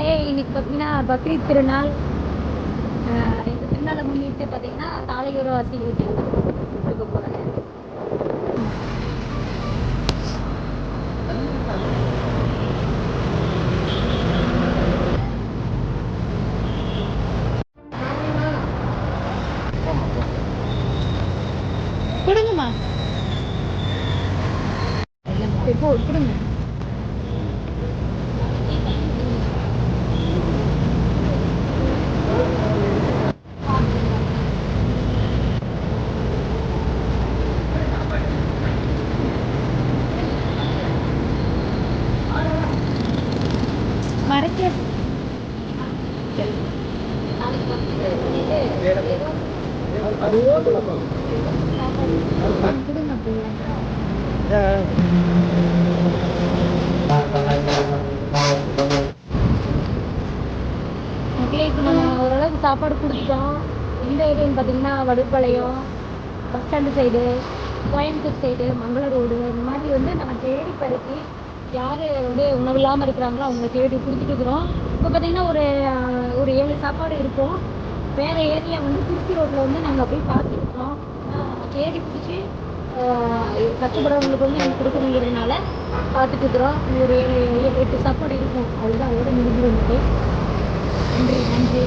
இன்னைக்கு பார்த்தீங்கன்னா பக்ரீத் திருநாள். இந்த திருநாளை முன்னிட்டு பார்த்தீங்கன்னா சாலையோர வாசிகளுக்கு கொடுக்க போகிறாங்க. கொடுங்கம்மா, இப்போ கொடுங்க. மறைக்க மக்களுக்கு நம்ம ஓரளவுக்கு சாப்பாடு கொடுத்துட்டோம். எந்த ஏரியான்னு பார்த்தீங்கன்னா Vadupalayam, bus stand side, Coimbatore side, Mangala road, இந்த மாதிரி வந்து நம்ம தேடி படுத்தி யார் வந்து உணவு இல்லாமல் இருக்கிறாங்களோ அவங்க தேடி கொடுத்துட்டு இருக்கிறோம். இப்போ பார்த்தீங்கன்னா ஒரு 7 சாப்பாடு இருக்கும். வேறு ஏரியா வந்து திருச்சி ரோட்டில் வந்து நாங்கள் போய் பார்த்துருக்கோம். தேடி பிடிச்சி கஷ்டப்படுறவங்களுக்கு வந்து எனக்கு கொடுக்கணுங்கிறதுனால பார்த்துட்டு இருக்கிறோம். ஒரு 8 சாப்பாடு இருக்கும். அதுதான் அதோட முடிஞ்சு வந்துட்டு. நன்றி.